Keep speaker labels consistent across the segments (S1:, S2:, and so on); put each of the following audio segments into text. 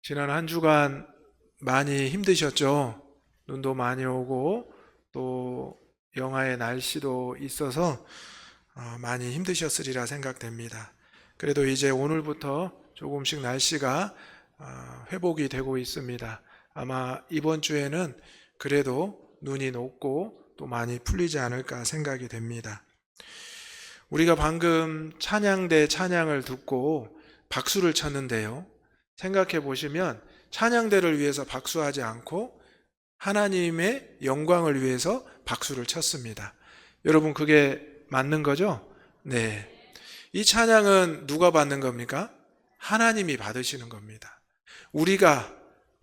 S1: 지난 한 주간 많이 힘드셨죠? 눈도 많이 오고 또 영하의 날씨도 있어서 많이 힘드셨으리라 생각됩니다. 그래도 이제 오늘부터 조금씩 날씨가 회복이 되고 있습니다. 아마 이번 주에는 그래도 눈이 녹고 또 많이 풀리지 않을까 생각이 됩니다. 우리가 방금 찬양대 찬양을 듣고 박수를 쳤는데요. 생각해 보시면 찬양대를 위해서 박수하지 않고 하나님의 영광을 위해서 박수를 쳤습니다. 여러분, 그게 맞는 거죠? 네. 이 찬양은 누가 받는 겁니까? 하나님이 받으시는 겁니다. 우리가,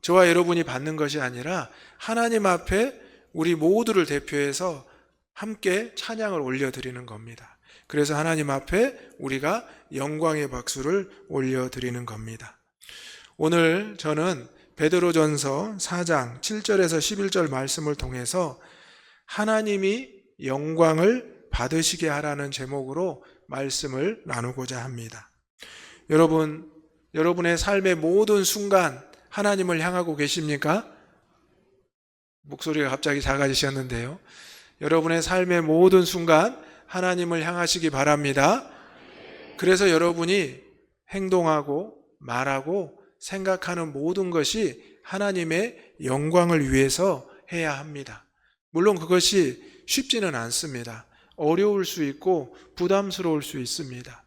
S1: 저와 여러분이 받는 것이 아니라 하나님 앞에 우리 모두를 대표해서 함께 찬양을 올려드리는 겁니다. 그래서 하나님 앞에 우리가 영광의 박수를 올려드리는 겁니다. 오늘 저는 베드로전서 4장 7절에서 11절 말씀을 통해서 하나님이 영광을 받으시게 하라는 제목으로 말씀을 나누고자 합니다. 여러분, 여러분의 삶의 모든 순간 하나님을 향하고 계십니까? 목소리가 갑자기 작아지셨는데요. 여러분의 삶의 모든 순간 하나님을 향하시기 바랍니다. 그래서 여러분이 행동하고 말하고 생각하는 모든 것이 하나님의 영광을 위해서 해야 합니다. 물론 그것이 쉽지는 않습니다. 어려울 수 있고 부담스러울 수 있습니다.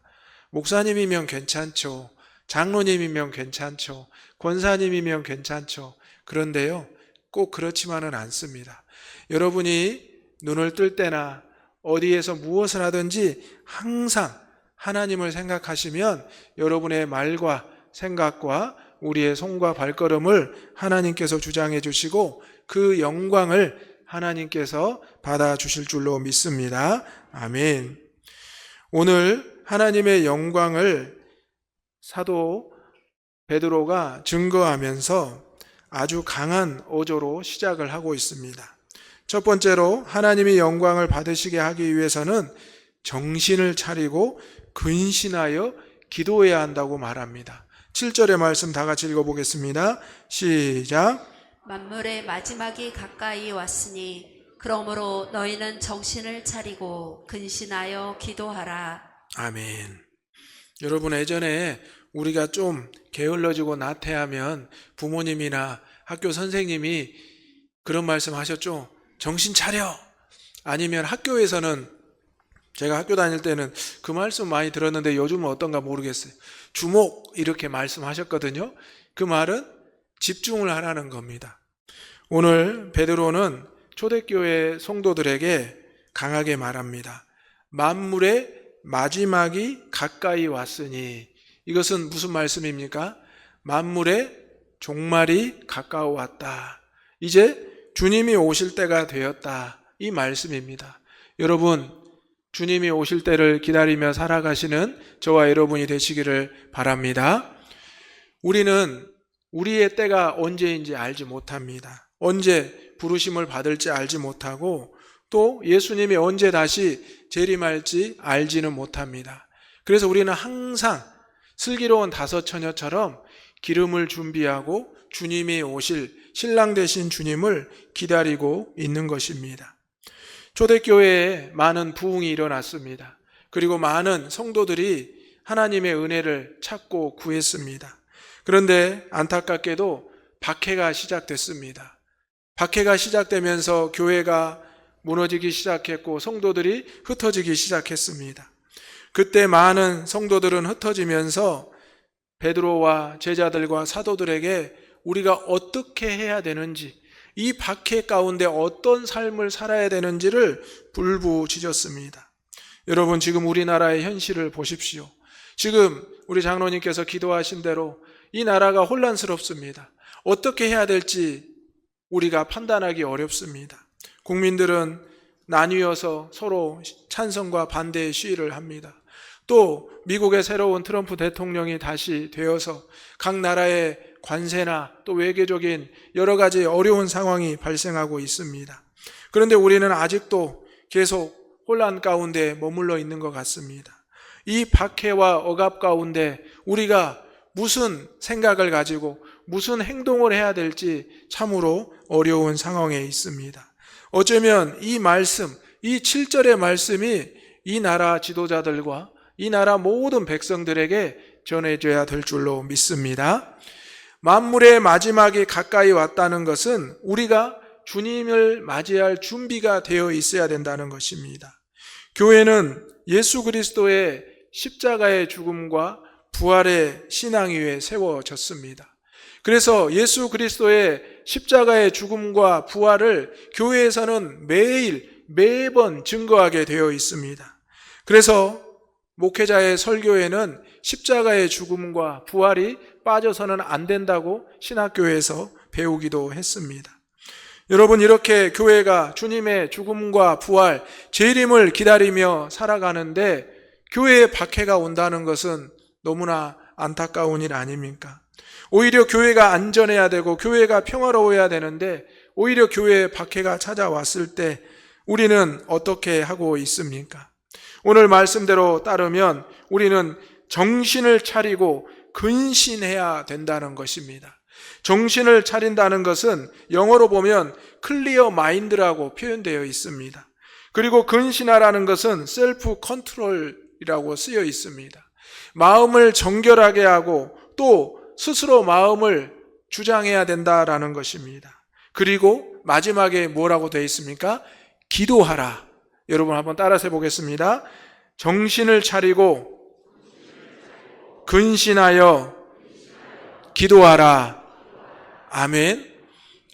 S1: 목사님이면 괜찮죠. 장로님이면 괜찮죠. 권사님이면 괜찮죠. 그런데요, 꼭 그렇지만은 않습니다. 여러분이 눈을 뜰 때나 어디에서 무엇을 하든지 항상 하나님을 생각하시면 여러분의 말과 생각과 우리의 손과 발걸음을 하나님께서 주장해 주시고 그 영광을 하나님께서 받아 주실 줄로 믿습니다. 아멘. 오늘 하나님의 영광을 사도 베드로가 증거하면서 아주 강한 어조로 시작을 하고 있습니다. 첫 번째로 하나님이 영광을 받으시게 하기 위해서는 정신을 차리고 근신하여 기도해야 한다고 말합니다. 7절의 말씀 다 같이 읽어보겠습니다. 시작.
S2: 만물의 마지막이 가까이 왔으니 그러므로 너희는 정신을 차리고 근신하여 기도하라.
S1: 아멘. 여러분, 예전에 우리가 좀 게을러지고 나태하면 부모님이나 학교 선생님이 그런 말씀 하셨죠. 정신 차려. 아니면 학교에서는, 제가 학교 다닐 때는 그 말씀 많이 들었는데 요즘은 어떤가 모르겠어요. 주목, 이렇게 말씀하셨거든요. 그 말은 집중을 하라는 겁니다. 오늘 베드로는 초대교회 성도들에게 강하게 말합니다. 만물의 마지막이 가까이 왔으니, 이것은 무슨 말씀입니까? 만물의 종말이 가까워왔다. 이제 주님이 오실 때가 되었다. 이 말씀입니다. 여러분, 주님이 오실 때를 기다리며 살아가시는 저와 여러분이 되시기를 바랍니다. 우리는 우리의 때가 언제인지 알지 못합니다. 언제 부르심을 받을지 알지 못하고 또 예수님이 언제 다시 재림할지 알지는 못합니다. 그래서 우리는 항상 슬기로운 다섯 처녀처럼 기름을 준비하고 주님이 오실 신랑 되신 주님을 기다리고 있는 것입니다. 초대교회에 많은 부흥이 일어났습니다. 그리고 많은 성도들이 하나님의 은혜를 찾고 구했습니다. 그런데 안타깝게도 박해가 시작됐습니다. 박해가 시작되면서 교회가 무너지기 시작했고 성도들이 흩어지기 시작했습니다. 그때 많은 성도들은 흩어지면서 베드로와 제자들과 사도들에게 우리가 어떻게 해야 되는지, 이 박해 가운데 어떤 삶을 살아야 되는지를 불부짖었습니다. 여러분, 지금 우리나라의 현실을 보십시오. 지금 우리 장로님께서 기도하신 대로 이 나라가 혼란스럽습니다. 어떻게 해야 될지 우리가 판단하기 어렵습니다. 국민들은 나뉘어서 서로 찬성과 반대의 시위를 합니다. 또 미국의 새로운 트럼프 대통령이 다시 되어서 각 나라의 관세나 또 외교적인 여러 가지 어려운 상황이 발생하고 있습니다. 그런데 우리는 아직도 계속 혼란 가운데 머물러 있는 것 같습니다. 이 박해와 억압 가운데 우리가 무슨 생각을 가지고 무슨 행동을 해야 될지 참으로 어려운 상황에 있습니다. 어쩌면 이 말씀, 이 7절의 말씀이 이 나라 지도자들과 이 나라 모든 백성들에게 전해져야 될 줄로 믿습니다. 만물의 마지막이 가까이 왔다는 것은 우리가 주님을 맞이할 준비가 되어 있어야 된다는 것입니다. 교회는 예수 그리스도의 십자가의 죽음과 부활의 신앙 위에 세워졌습니다. 그래서 예수 그리스도의 십자가의 죽음과 부활을 교회에서는 매번 증거하게 되어 있습니다. 그래서 목회자의 설교에는 십자가의 죽음과 부활이 빠져서는 안 된다고 신학교에서 배우기도 했습니다. 여러분, 이렇게 교회가 주님의 죽음과 부활, 재림을 기다리며 살아가는데 교회에 박해가 온다는 것은 너무나 안타까운 일 아닙니까? 오히려 교회가 안전해야 되고 교회가 평화로워야 되는데 오히려 교회에 박해가 찾아왔을 때 우리는 어떻게 하고 있습니까? 오늘 말씀대로 따르면 우리는 정신을 차리고 근신해야 된다는 것입니다. 정신을 차린다는 것은 영어로 보면 클리어 마인드라고 표현되어 있습니다. 그리고 근신하라는 것은 셀프 컨트롤이라고 쓰여 있습니다. 마음을 정결하게 하고 또 스스로 마음을 주장해야 된다라는 것입니다. 그리고 마지막에 뭐라고 되어 있습니까? 기도하라. 여러분 한번 따라서 해보겠습니다. 정신을 차리고 근신하여 기도하라. 아멘.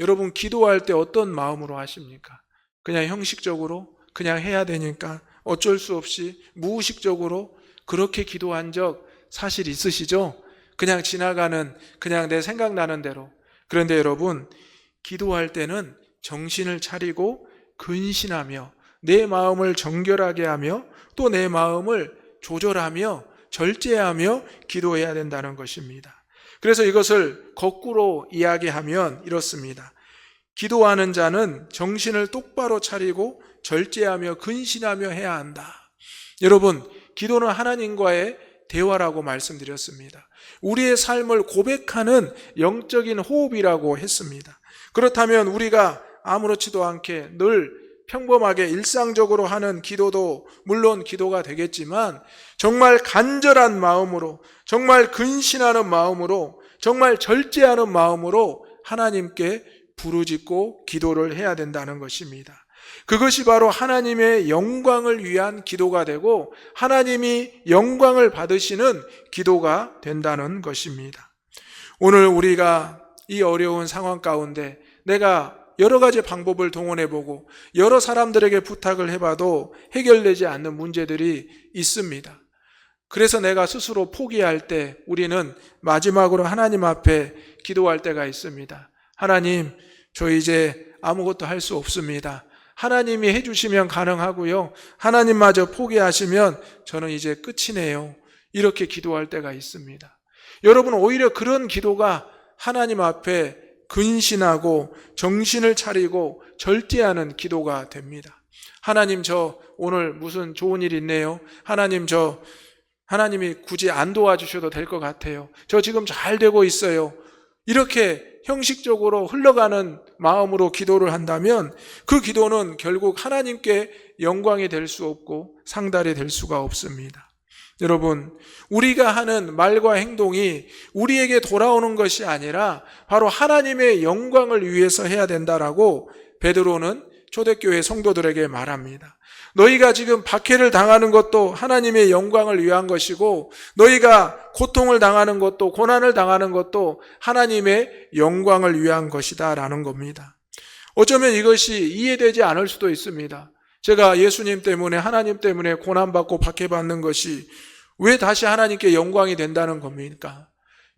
S1: 여러분, 기도할 때 어떤 마음으로 하십니까? 그냥 형식적으로 그냥 해야 되니까 어쩔 수 없이 무의식적으로 그렇게 기도한 적 사실 있으시죠? 그냥 지나가는, 그냥 내 생각나는 대로. 그런데 여러분, 기도할 때는 정신을 차리고 근신하며 내 마음을 정결하게 하며 또 내 마음을 조절하며 절제하며 기도해야 된다는 것입니다. 그래서 이것을 거꾸로 이야기하면 이렇습니다. 기도하는 자는 정신을 똑바로 차리고 절제하며 근신하며 해야 한다. 여러분, 기도는 하나님과의 대화라고 말씀드렸습니다. 우리의 삶을 고백하는 영적인 호흡이라고 했습니다. 그렇다면 우리가 아무렇지도 않게 늘 평범하게 일상적으로 하는 기도도 물론 기도가 되겠지만 정말 간절한 마음으로, 정말 근신하는 마음으로, 정말 절제하는 마음으로 하나님께 부르짖고 기도를 해야 된다는 것입니다. 그것이 바로 하나님의 영광을 위한 기도가 되고 하나님이 영광을 받으시는 기도가 된다는 것입니다. 오늘 우리가 이 어려운 상황 가운데 내가 여러 가지 방법을 동원해보고 여러 사람들에게 부탁을 해봐도 해결되지 않는 문제들이 있습니다. 그래서 내가 스스로 포기할 때 우리는 마지막으로 하나님 앞에 기도할 때가 있습니다. 하나님, 저 이제 아무것도 할 수 없습니다. 하나님이 해주시면 가능하고요. 하나님마저 포기하시면 저는 이제 끝이네요. 이렇게 기도할 때가 있습니다. 여러분, 오히려 그런 기도가 하나님 앞에 근신하고 정신을 차리고 절제하는 기도가 됩니다. 하나님, 저 오늘 무슨 좋은 일 있네요. 하나님이 굳이 안 도와주셔도 될 것 같아요. 저 지금 잘 되고 있어요. 이렇게 형식적으로 흘러가는 마음으로 기도를 한다면 그 기도는 결국 하나님께 영광이 될 수 없고 상달이 될 수가 없습니다. 여러분, 우리가 하는 말과 행동이 우리에게 돌아오는 것이 아니라 바로 하나님의 영광을 위해서 해야 된다라고 베드로는 초대교회 성도들에게 말합니다. 너희가 지금 박해를 당하는 것도 하나님의 영광을 위한 것이고 너희가 고통을 당하는 것도 고난을 당하는 것도 하나님의 영광을 위한 것이다 라는 겁니다. 어쩌면 이것이 이해되지 않을 수도 있습니다. 제가 예수님 때문에 하나님 때문에 고난받고 박해받는 것이 왜 다시 하나님께 영광이 된다는 겁니까?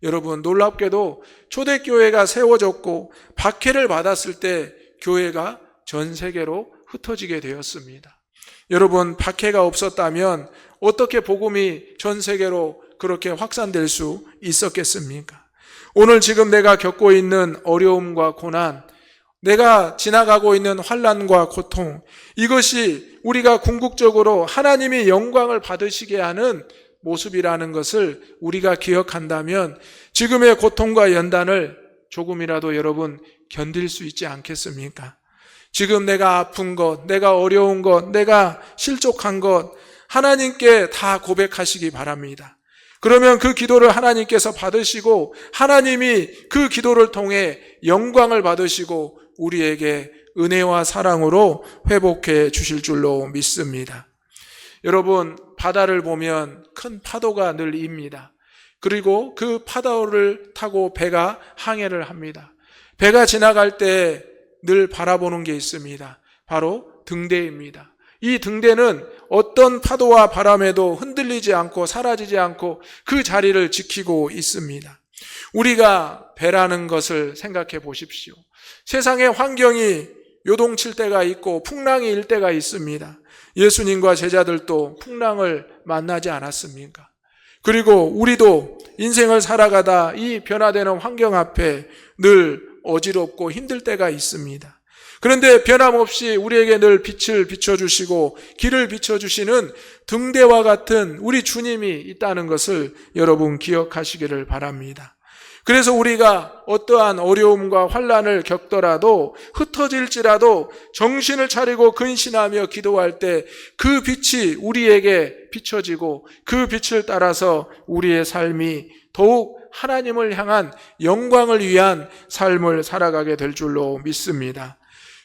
S1: 여러분, 놀랍게도 초대교회가 세워졌고 박해를 받았을 때 교회가 전 세계로 흩어지게 되었습니다. 여러분, 박해가 없었다면 어떻게 복음이 전 세계로 그렇게 확산될 수 있었겠습니까? 오늘 지금 내가 겪고 있는 어려움과 고난, 내가 지나가고 있는 환난과 고통, 이것이 우리가 궁극적으로 하나님의 영광을 받으시게 하는 모습이라는 것을 우리가 기억한다면 지금의 고통과 연단을 조금이라도 여러분 견딜 수 있지 않겠습니까? 지금 내가 아픈 것, 내가 어려운 것, 내가 실족한 것 하나님께 다 고백하시기 바랍니다. 그러면 그 기도를 하나님께서 받으시고 하나님이 그 기도를 통해 영광을 받으시고 우리에게 은혜와 사랑으로 회복해 주실 줄로 믿습니다. 여러분, 바다를 보면 큰 파도가 늘 입니다. 그리고 그 파도를 타고 배가 항해를 합니다. 배가 지나갈 때 늘 바라보는 게 있습니다. 바로 등대입니다. 이 등대는 어떤 파도와 바람에도 흔들리지 않고 사라지지 않고 그 자리를 지키고 있습니다. 우리가 배라는 것을 생각해 보십시오. 세상의 환경이 요동칠 때가 있고 풍랑이 일 때가 있습니다. 예수님과 제자들도 풍랑을 만나지 않았습니까? 그리고 우리도 인생을 살아가다 이 변화되는 환경 앞에 늘 어지럽고 힘들 때가 있습니다. 그런데 변함없이 우리에게 늘 빛을 비춰주시고 길을 비춰주시는 등대와 같은 우리 주님이 있다는 것을 여러분 기억하시기를 바랍니다. 그래서 우리가 어떠한 어려움과 환난을 겪더라도 흩어질지라도 정신을 차리고 근신하며 기도할 때 그 빛이 우리에게 비춰지고 그 빛을 따라서 우리의 삶이 더욱 하나님을 향한 영광을 위한 삶을 살아가게 될 줄로 믿습니다.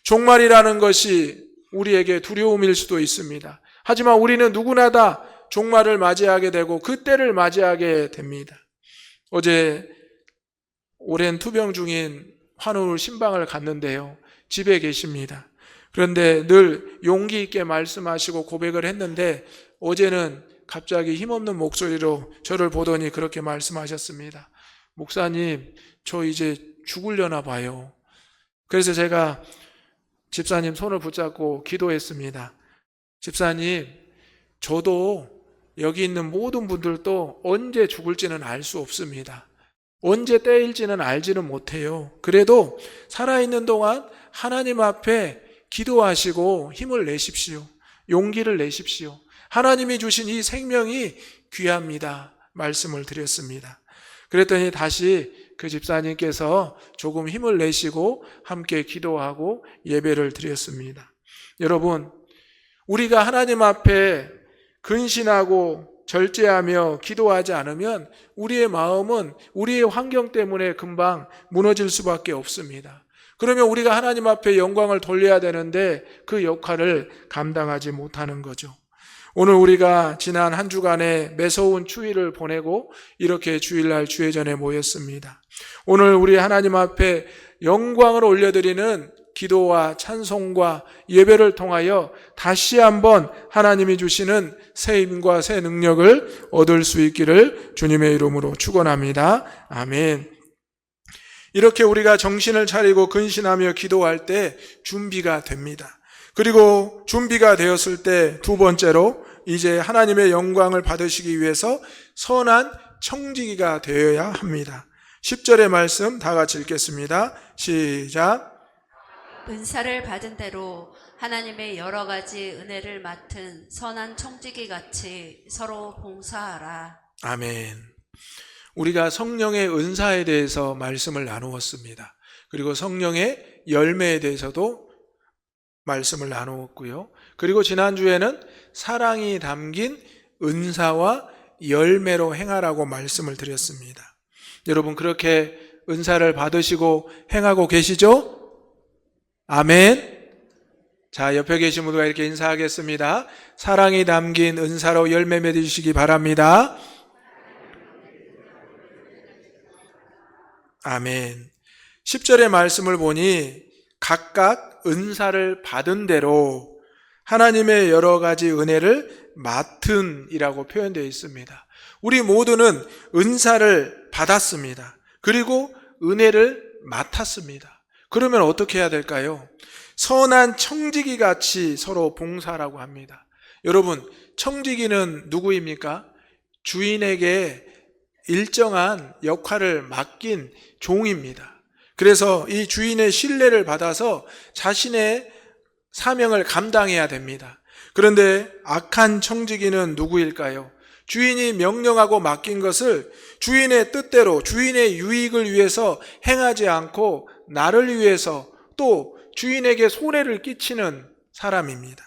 S1: 종말이라는 것이 우리에게 두려움일 수도 있습니다. 하지만 우리는 누구나 다 종말을 맞이하게 되고 그 때를 맞이하게 됩니다. 어제 오랜 투병 중인 환우 신방을 갔는데요. 집에 계십니다. 그런데 늘 용기 있게 말씀하시고 고백을 했는데 어제는 갑자기 힘없는 목소리로 저를 보더니 그렇게 말씀하셨습니다. 목사님, 저 이제 죽으려나 봐요. 그래서 제가 집사님 손을 붙잡고 기도했습니다. 집사님, 저도 여기 있는 모든 분들도 언제 죽을지는 알 수 없습니다. 언제 때일지는 알지는 못해요. 그래도 살아있는 동안 하나님 앞에 기도하시고 힘을 내십시오. 용기를 내십시오. 하나님이 주신 이 생명이 귀합니다. 말씀을 드렸습니다. 그랬더니 다시 그 집사님께서 조금 힘을 내시고 함께 기도하고 예배를 드렸습니다. 여러분, 우리가 하나님 앞에 근신하고 절제하며 기도하지 않으면 우리의 마음은 우리의 환경 때문에 금방 무너질 수밖에 없습니다. 그러면 우리가 하나님 앞에 영광을 돌려야 되는데 그 역할을 감당하지 못하는 거죠. 오늘 우리가 지난 한 주간의 매서운 추위를 보내고 이렇게 주일날 주회전에 모였습니다. 오늘 우리 하나님 앞에 영광을 올려드리는 기도와 찬송과 예배를 통하여 다시 한번 하나님이 주시는 새 힘과 새 능력을 얻을 수 있기를 주님의 이름으로 축원합니다. 아멘. 이렇게 우리가 정신을 차리고 근신하며 기도할 때 준비가 됩니다. 그리고 준비가 되었을 때 두 번째로 이제 하나님의 영광을 받으시기 위해서 선한 청지기가 되어야 합니다. 10절의 말씀 다 같이 읽겠습니다. 시작.
S2: 은사를 받은 대로 하나님의 여러 가지 은혜를 맡은 선한 청지기 같이 서로 봉사하라.
S1: 아멘. 우리가 성령의 은사에 대해서 말씀을 나누었습니다. 그리고 성령의 열매에 대해서도 말씀을 나누었고요. 그리고 지난주에는 사랑이 담긴 은사와 열매로 행하라고 말씀을 드렸습니다. 여러분, 그렇게 은사를 받으시고 행하고 계시죠? 아멘. 자, 옆에 계신 분과 이렇게 인사하겠습니다. 사랑이 담긴 은사로 열매 맺으시기 바랍니다. 아멘. 10절의 말씀을 보니 각각 은사를 받은 대로 하나님의 여러 가지 은혜를 맡은 이라고 표현되어 있습니다. 우리 모두는 은사를 받았습니다. 그리고 은혜를 맡았습니다. 그러면 어떻게 해야 될까요? 선한 청지기 같이 서로 봉사라고 합니다. 여러분, 청지기는 누구입니까? 주인에게 일정한 역할을 맡긴 종입니다. 그래서 이 주인의 신뢰를 받아서 자신의 사명을 감당해야 됩니다. 그런데 악한 청지기는 누구일까요? 주인이 명령하고 맡긴 것을 주인의 뜻대로 주인의 유익을 위해서 행하지 않고 나를 위해서 또 주인에게 손해를 끼치는 사람입니다.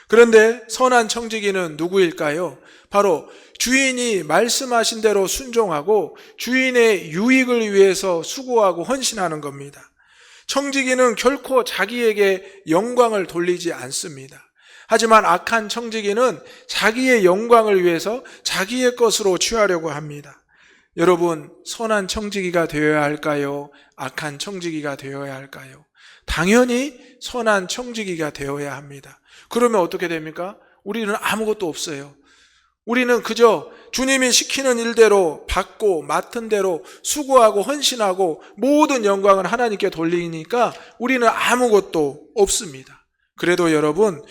S1: 그런데 선한 청지기는 누구일까요? 바로 주인이 말씀하신 대로 순종하고 주인의 유익을 위해서 수고하고 헌신하는 겁니다. 청지기는 결코 자기에게 영광을 돌리지 않습니다. 하지만 악한 청지기는 자기의 영광을 위해서 자기의 것으로 취하려고 합니다. 여러분, 선한 청지기가 되어야 할까요? 악한 청지기가 되어야 할까요? 당연히 선한 청지기가 되어야 합니다. 그러면 어떻게 됩니까? 우리는 아무것도 없어요. 우리는 그저 주님이 시키는 일대로 받고 맡은 대로 수고하고 헌신하고 모든 영광을 하나님께 돌리니까 우리는 아무것도 없습니다. 그래도 여러분,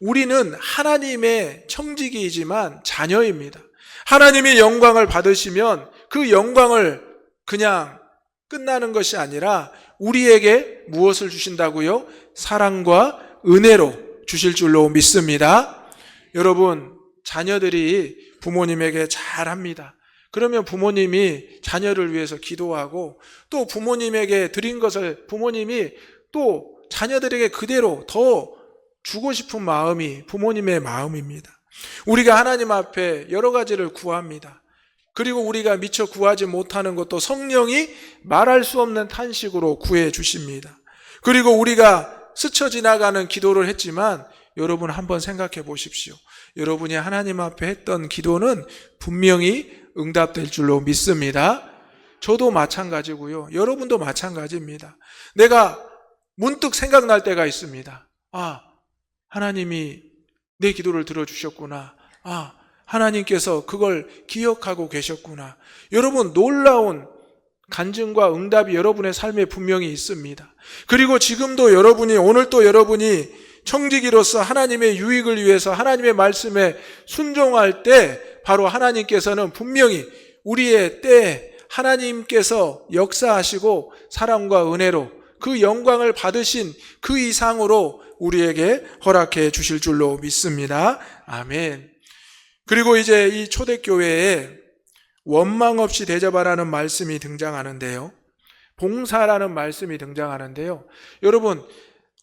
S1: 우리는 하나님의 청지기이지만 자녀입니다. 하나님이 영광을 받으시면 그 영광을 그냥 끝나는 것이 아니라 우리에게 무엇을 주신다고요? 사랑과 은혜로 주실 줄로 믿습니다. 여러분, 자녀들이 부모님에게 잘합니다. 그러면 부모님이 자녀를 위해서 기도하고 또 부모님에게 드린 것을 부모님이 또 자녀들에게 그대로 더 주고 싶은 마음이 부모님의 마음입니다. 우리가 하나님 앞에 여러 가지를 구합니다. 그리고 우리가 미처 구하지 못하는 것도 성령이 말할 수 없는 탄식으로 구해 주십니다. 그리고 우리가 스쳐 지나가는 기도를 했지만 여러분 한번 생각해 보십시오. 여러분이 하나님 앞에 했던 기도는 분명히 응답될 줄로 믿습니다. 저도 마찬가지고요. 여러분도 마찬가지입니다. 내가 문득 생각날 때가 있습니다. 하나님이 내 기도를 들어주셨구나. 하나님께서 그걸 기억하고 계셨구나. 여러분, 놀라운 간증과 응답이 여러분의 삶에 분명히 있습니다. 그리고 지금도 여러분이, 오늘 또 여러분이 청지기로서 하나님의 유익을 위해서 하나님의 말씀에 순종할 때 바로 하나님께서는 분명히 우리의 때에 하나님께서 역사하시고 사랑과 은혜로 그 영광을 받으신 그 이상으로 우리에게 허락해 주실 줄로 믿습니다. 아멘. 그리고 이제 이 초대교회에 원망 없이 대접하라는 말씀이 등장하는데요. 봉사라는 말씀이 등장하는데요. 여러분,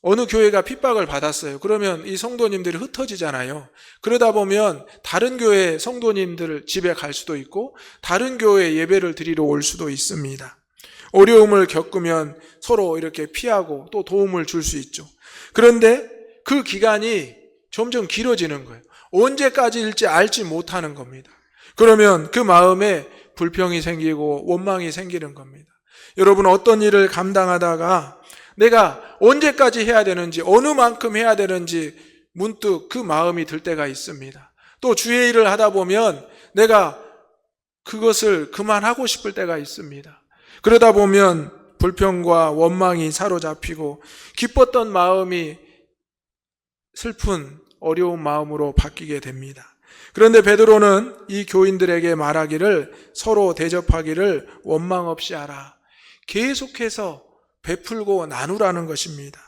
S1: 어느 교회가 핍박을 받았어요. 그러면 이 성도님들이 흩어지잖아요. 그러다 보면 다른 교회 성도님들 집에 갈 수도 있고 다른 교회 예배를 드리러 올 수도 있습니다. 어려움을 겪으면 서로 이렇게 피하고 또 도움을 줄 수 있죠. 그런데 그 기간이 점점 길어지는 거예요. 언제까지일지 알지 못하는 겁니다. 그러면 그 마음에 불평이 생기고 원망이 생기는 겁니다. 여러분, 어떤 일을 감당하다가 내가 언제까지 해야 되는지, 어느 만큼 해야 되는지 문득 그 마음이 들 때가 있습니다. 또 주의 일을 하다 보면 내가 그것을 그만하고 싶을 때가 있습니다. 그러다 보면 불평과 원망이 사로잡히고 기뻤던 마음이 슬픈 어려운 마음으로 바뀌게 됩니다. 그런데 베드로는 이 교인들에게 말하기를 서로 대접하기를 원망 없이 하라. 계속해서 베풀고 나누라는 것입니다.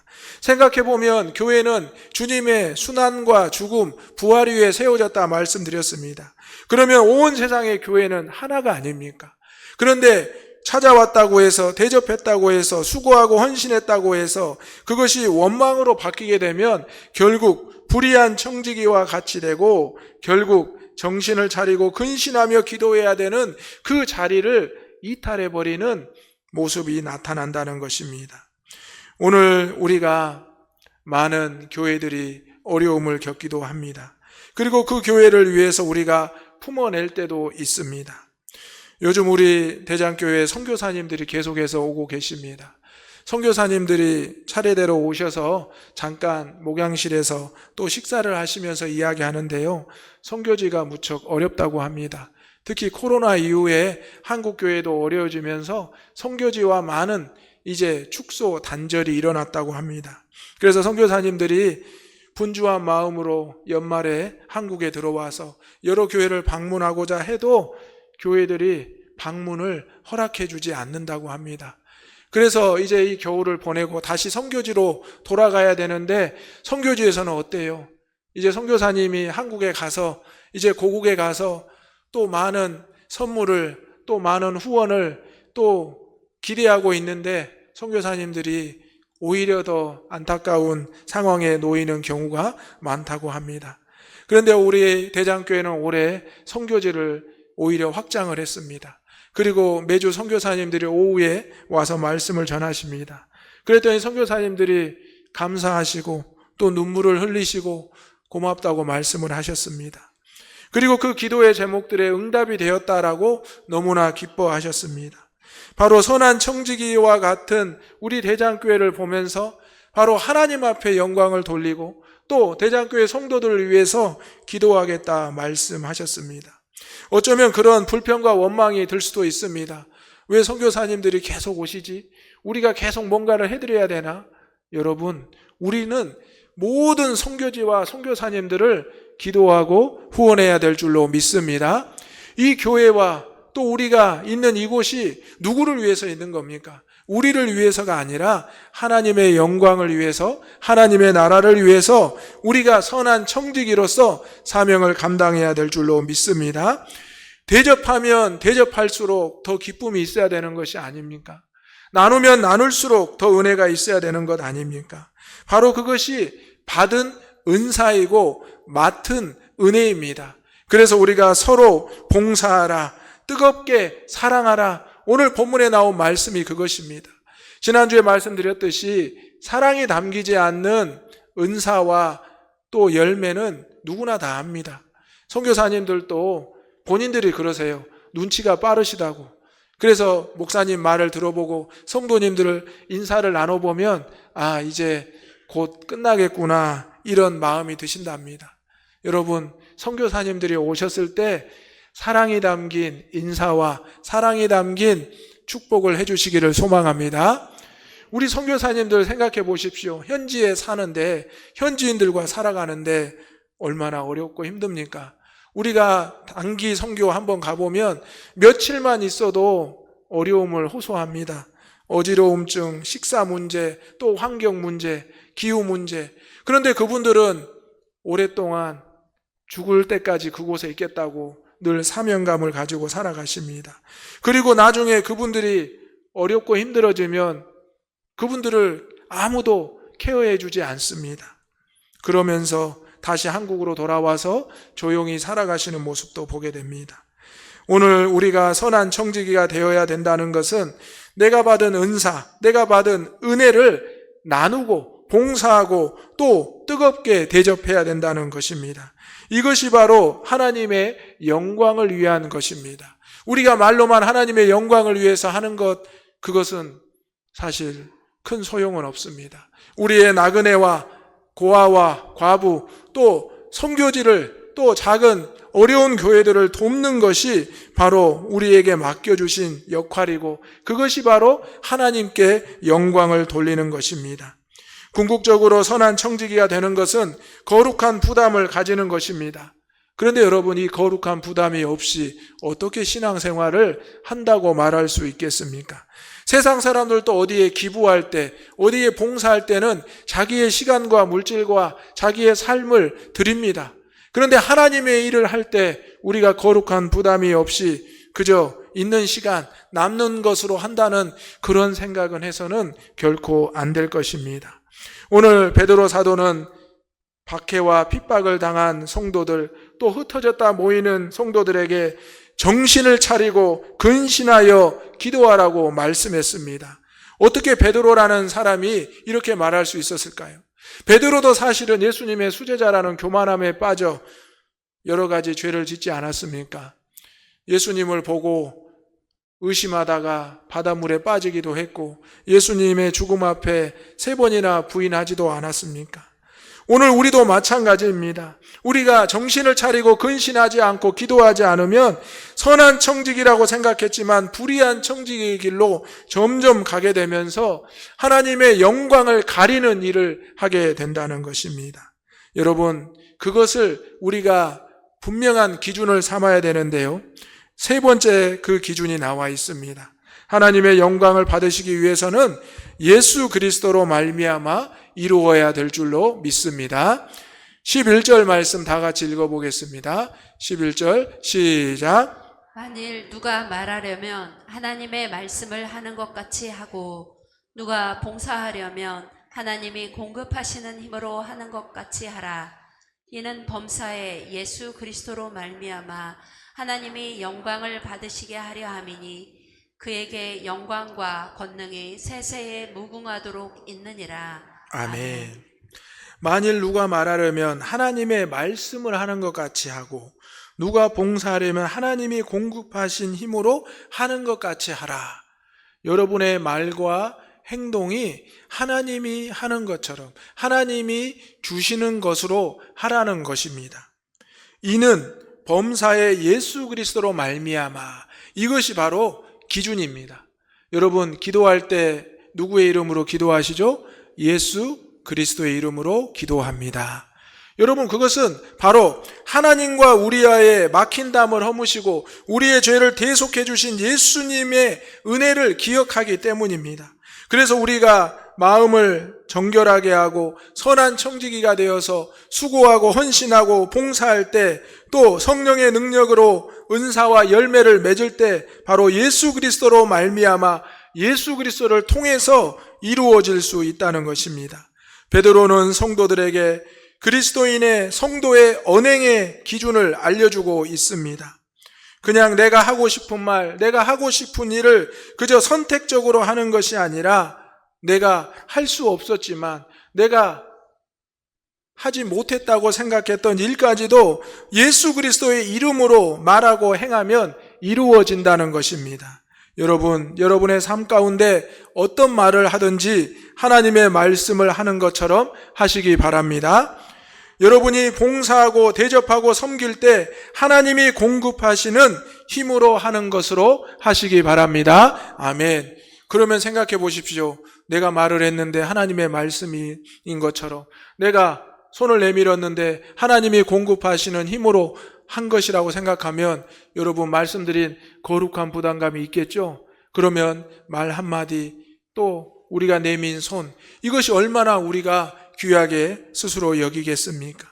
S1: 생각해보면 교회는 주님의 순환과 죽음, 부활 위에 세워졌다 말씀드렸습니다. 그러면 온 세상의 교회는 하나가 아닙니까? 그런데 찾아왔다고 해서, 대접했다고 해서, 수고하고 헌신했다고 해서 그것이 원망으로 바뀌게 되면 결국 불의한 청지기와 같이 되고 결국 정신을 차리고 근신하며 기도해야 되는 그 자리를 이탈해버리는 모습이 나타난다는 것입니다. 오늘 우리가 많은 교회들이 어려움을 겪기도 합니다. 그리고 그 교회를 위해서 우리가 품어낼 때도 있습니다. 요즘 우리 대장교회 선교사님들이 계속해서 오고 계십니다. 선교사님들이 차례대로 오셔서 잠깐 목양실에서 또 식사를 하시면서 이야기하는데요. 선교지가 무척 어렵다고 합니다. 특히 코로나 이후에 한국 교회도 어려워지면서 선교지와 많은 이제 축소 단절이 일어났다고 합니다. 그래서 선교사님들이 분주한 마음으로 연말에 한국에 들어와서 여러 교회를 방문하고자 해도 교회들이 방문을 허락해 주지 않는다고 합니다. 그래서 이제 이 겨울을 보내고 다시 선교지로 돌아가야 되는데 선교지에서는 어때요? 이제 선교사님이 한국에 가서 이제 고국에 가서 또 많은 선물을, 또 많은 후원을 또 기대하고 있는데 선교사님들이 오히려 더 안타까운 상황에 놓이는 경우가 많다고 합니다. 그런데 우리 대장교회는 올해 선교지를 오히려 확장을 했습니다. 그리고 매주 선교사님들이 오후에 와서 말씀을 전하십니다. 그랬더니 선교사님들이 감사하시고 또 눈물을 흘리시고 고맙다고 말씀을 하셨습니다. 그리고 그 기도의 제목들에 응답이 되었다라고 너무나 기뻐하셨습니다. 바로 선한 청지기와 같은 우리 대장교회를 보면서 바로 하나님 앞에 영광을 돌리고 또 대장교회 성도들을 위해서 기도하겠다 말씀하셨습니다. 어쩌면 그런 불평과 원망이 들 수도 있습니다. 왜 선교사님들이 계속 오시지? 우리가 계속 뭔가를 해드려야 되나? 여러분, 우리는 모든 선교지와 선교사님들을 기도하고 후원해야 될 줄로 믿습니다. 이 교회와 또 우리가 있는 이곳이 누구를 위해서 있는 겁니까? 우리를 위해서가 아니라 하나님의 영광을 위해서, 하나님의 나라를 위해서 우리가 선한 청지기로서 사명을 감당해야 될 줄로 믿습니다. 대접하면 대접할수록 더 기쁨이 있어야 되는 것이 아닙니까? 나누면 나눌수록 더 은혜가 있어야 되는 것 아닙니까? 바로 그것이 받은 은사이고 맡은 은혜입니다. 그래서 우리가 서로 봉사하라, 뜨겁게 사랑하라. 오늘 본문에 나온 말씀이 그것입니다. 지난주에 말씀드렸듯이 사랑이 담기지 않는 은사와 또 열매는 누구나 다 압니다. 선교사님들도 본인들이 그러세요. 눈치가 빠르시다고. 그래서 목사님 말을 들어보고 성도님들을 인사를 나눠보면 아, 이제 곧 끝나겠구나 이런 마음이 드신답니다. 여러분, 선교사님들이 오셨을 때 사랑이 담긴 인사와 사랑이 담긴 축복을 해주시기를 소망합니다. 우리 선교사님들 생각해 보십시오. 현지에 사는데 현지인들과 살아가는데 얼마나 어렵고 힘듭니까? 우리가 단기 선교 한번 가보면 며칠만 있어도 어려움을 호소합니다. 어지러움증, 식사 문제, 또 환경 문제, 기후 문제. 그런데 그분들은 오랫동안 죽을 때까지 그곳에 있겠다고 늘 사명감을 가지고 살아가십니다. 그리고 나중에 그분들이 어렵고 힘들어지면 그분들을 아무도 케어해 주지 않습니다. 그러면서 다시 한국으로 돌아와서 조용히 살아가시는 모습도 보게 됩니다. 오늘 우리가 선한 청지기가 되어야 된다는 것은 내가 받은 은사, 내가 받은 은혜를 나누고 봉사하고 또 뜨겁게 대접해야 된다는 것입니다. 이것이 바로 하나님의 영광을 위한 것입니다. 우리가 말로만 하나님의 영광을 위해서 하는 것, 그것은 사실 큰 소용은 없습니다. 우리의 나그네와 고아와 과부, 또 선교지를, 또 작은 어려운 교회들을 돕는 것이 바로 우리에게 맡겨주신 역할이고 그것이 바로 하나님께 영광을 돌리는 것입니다. 궁극적으로 선한 청지기가 되는 것은 거룩한 부담을 가지는 것입니다. 그런데 여러분, 이 거룩한 부담이 없이 어떻게 신앙생활을 한다고 말할 수 있겠습니까? 세상 사람들도 어디에 기부할 때, 어디에 봉사할 때는 자기의 시간과 물질과 자기의 삶을 드립니다. 그런데 하나님의 일을 할 때 우리가 거룩한 부담이 없이 그저 있는 시간, 남는 것으로 한다는 그런 생각은 해서는 결코 안 될 것입니다. 오늘 베드로 사도는 박해와 핍박을 당한 성도들, 또 흩어졌다 모이는 성도들에게 정신을 차리고 근신하여 기도하라고 말씀했습니다. 어떻게 베드로라는 사람이 이렇게 말할 수 있었을까요? 베드로도 사실은 예수님의 수제자라는 교만함에 빠져 여러 가지 죄를 짓지 않았습니까? 예수님을 보고 의심하다가 바닷물에 빠지기도 했고 예수님의 죽음 앞에 3번이나 부인하지도 않았습니까? 오늘 우리도 마찬가지입니다. 우리가 정신을 차리고 근신하지 않고 기도하지 않으면 선한 청지기라고 생각했지만 불의한 청지기의 길로 점점 가게 되면서 하나님의 영광을 가리는 일을 하게 된다는 것입니다. 여러분, 그것을 우리가 분명한 기준을 삼아야 되는데요. 3번째 그 기준이 나와 있습니다. 하나님의 영광을 받으시기 위해서는 예수 그리스도로 말미암아 이루어야 될 줄로 믿습니다. 11절 말씀 다 같이 읽어보겠습니다. 11절 시작.
S2: 만일 누가 말하려면 하나님의 말씀을 하는 것 같이 하고 누가 봉사하려면 하나님이 공급하시는 힘으로 하는 것 같이 하라. 이는 범사에 예수 그리스도로 말미암아 하나님이 영광을 받으시게 하려 함이니 그에게 영광과 권능이 세세에 무궁하도록 있느니라.
S1: 아멘. 만일 누가 말하려면 하나님의 말씀을 하는 것 같이 하고 누가 봉사하려면 하나님이 공급하신 힘으로 하는 것 같이 하라. 여러분의 말과 행동이 하나님이 하는 것처럼 하나님이 주시는 것으로 하라는 것입니다. 이는 범사에 예수 그리스도로 말미암아, 이것이 바로 기준입니다. 여러분 기도할 때 누구의 이름으로 기도하시죠? 예수 그리스도의 이름으로 기도합니다. 여러분 그것은 바로 하나님과 우리와의 막힌 담을 허무시고 우리의 죄를 대속해 주신 예수님의 은혜를 기억하기 때문입니다. 그래서 우리가 마음을 정결하게 하고 선한 청지기가 되어서 수고하고 헌신하고 봉사할 때 또 성령의 능력으로 은사와 열매를 맺을 때 바로 예수 그리스도로 말미암아 예수 그리스도를 통해서 이루어질 수 있다는 것입니다. 베드로는 성도들에게 그리스도인의 성도의 언행의 기준을 알려주고 있습니다. 그냥 내가 하고 싶은 말, 내가 하고 싶은 일을 그저 선택적으로 하는 것이 아니라 내가 할 수 없었지만 내가 하지 못했다고 생각했던 일까지도 예수 그리스도의 이름으로 말하고 행하면 이루어진다는 것입니다. 여러분, 여러분의 삶 가운데 어떤 말을 하든지 하나님의 말씀을 하는 것처럼 하시기 바랍니다. 여러분이 봉사하고 대접하고 섬길 때 하나님이 공급하시는 힘으로 하는 것으로 하시기 바랍니다. 아멘. 그러면 생각해 보십시오. 내가 말을 했는데 하나님의 말씀인 것처럼, 내가 손을 내밀었는데 하나님이 공급하시는 힘으로 한 것이라고 생각하면 여러분 말씀드린 거룩한 부담감이 있겠죠? 그러면 말 한마디, 또 우리가 내민 손, 이것이 얼마나 우리가 귀하게 스스로 여기겠습니까?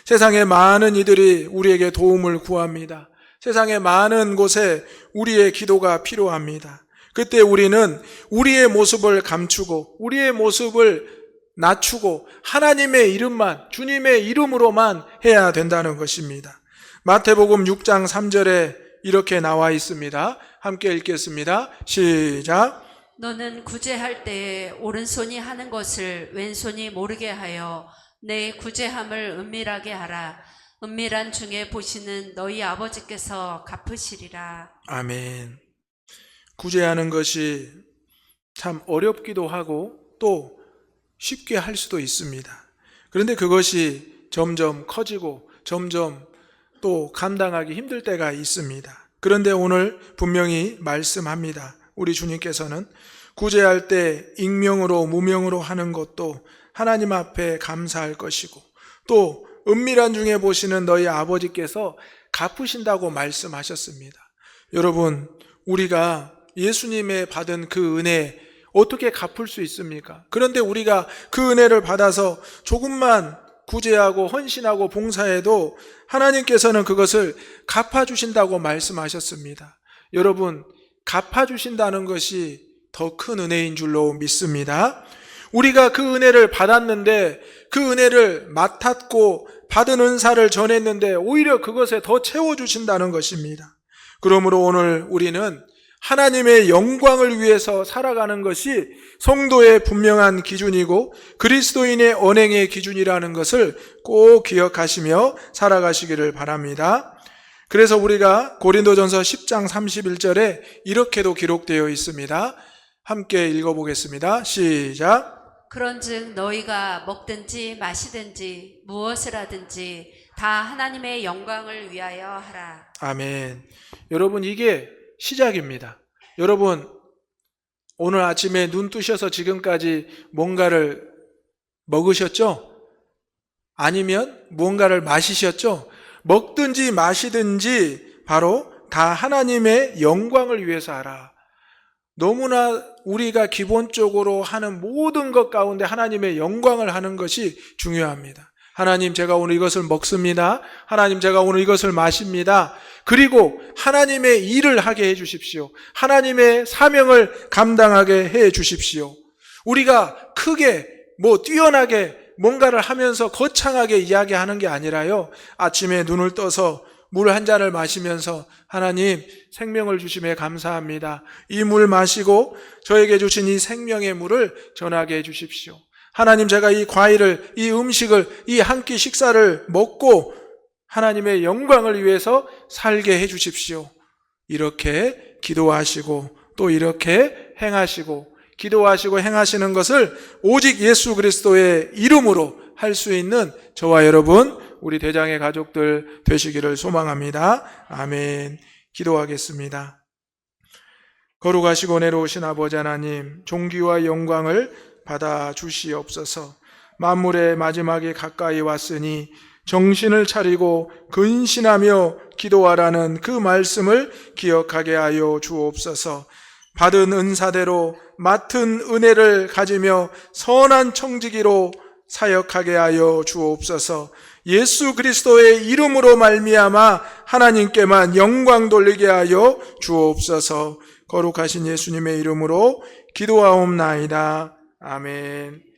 S1: 세상에 많은 이들이 우리에게 도움을 구합니다. 세상에 많은 곳에 우리의 기도가 필요합니다. 그때 우리는 우리의 모습을 감추고 우리의 모습을 낮추고 하나님의 이름만, 주님의 이름으로만 해야 된다는 것입니다. 마태복음 6장 3절에 이렇게 나와 있습니다. 함께 읽겠습니다. 시작.
S2: 너는 구제할 때에 오른손이 하는 것을 왼손이 모르게 하여 내 구제함을 은밀하게 하라. 은밀한 중에 보시는 너희 아버지께서 갚으시리라.
S1: 아멘. 구제하는 것이 참 어렵기도 하고 또 쉽게 할 수도 있습니다. 그런데 그것이 점점 커지고 점점 또 감당하기 힘들 때가 있습니다. 그런데 오늘 분명히 말씀합니다. 우리 주님께서는 구제할 때 익명으로 무명으로 하는 것도 하나님 앞에 감사할 것이고 또 은밀한 중에 보시는 너희 아버지께서 갚으신다고 말씀하셨습니다. 여러분, 우리가 예수님의 받은 그 은혜 어떻게 갚을 수 있습니까? 그런데 우리가 그 은혜를 받아서 조금만 구제하고 헌신하고 봉사해도 하나님께서는 그것을 갚아주신다고 말씀하셨습니다. 여러분, 갚아주신다는 것이 더 큰 은혜인 줄로 믿습니다. 우리가 그 은혜를 받았는데 그 은혜를 맡았고 받은 은사를 전했는데 오히려 그것에 더 채워주신다는 것입니다. 그러므로 오늘 우리는 하나님의 영광을 위해서 살아가는 것이 성도의 분명한 기준이고 그리스도인의 언행의 기준이라는 것을 꼭 기억하시며 살아가시기를 바랍니다. 그래서 우리가 고린도전서 10장 31절에 이렇게도 기록되어 있습니다. 함께 읽어보겠습니다. 시작.
S2: 그런즉 너희가 먹든지 마시든지 무엇을 하든지 다 하나님의 영광을 위하여 하라.
S1: 아멘. 여러분, 이게 시작입니다. 여러분, 오늘 아침에 눈 뜨셔서 지금까지 뭔가를 먹으셨죠? 아니면 무언가를 마시셨죠? 먹든지 마시든지 바로 다 하나님의 영광을 위해서 하라. 너무나 우리가 기본적으로 하는 모든 것 가운데 하나님의 영광을 하는 것이 중요합니다. 하나님, 제가 오늘 이것을 먹습니다. 하나님, 제가 오늘 이것을 마십니다. 그리고 하나님의 일을 하게 해 주십시오. 하나님의 사명을 감당하게 해 주십시오. 우리가 크게 뛰어나게 뭔가를 하면서 거창하게 이야기하는 게 아니라요, 아침에 눈을 떠서 물 한 잔을 마시면서 하나님, 생명을 주심에 감사합니다. 이 물 마시고 저에게 주신 이 생명의 물을 전하게 해 주십시오. 하나님, 제가 이 과일을, 이 음식을, 이 한 끼 식사를 먹고 하나님의 영광을 위해서 살게 해 주십시오. 이렇게 기도하시고 또 이렇게 행하시고, 기도하시고 행하시는 것을 오직 예수 그리스도의 이름으로 할 수 있는 저와 여러분, 우리 대장의 가족들 되시기를 소망합니다. 아멘. 기도하겠습니다. 거룩하시고 내려오신 아버지 하나님, 존귀와 영광을 받아 주시옵소서. 만물의 마지막에 가까이 왔으니 정신을 차리고 근신하며 기도하라는 그 말씀을 기억하게 하여 주옵소서. 받은 은사대로 맡은 은혜를 가지며 선한 청지기로 사역하게 하여 주옵소서. 예수 그리스도의 이름으로 말미암아 하나님께만 영광 돌리게 하여 주옵소서. 거룩하신 예수님의 이름으로 기도하옵나이다. 아멘.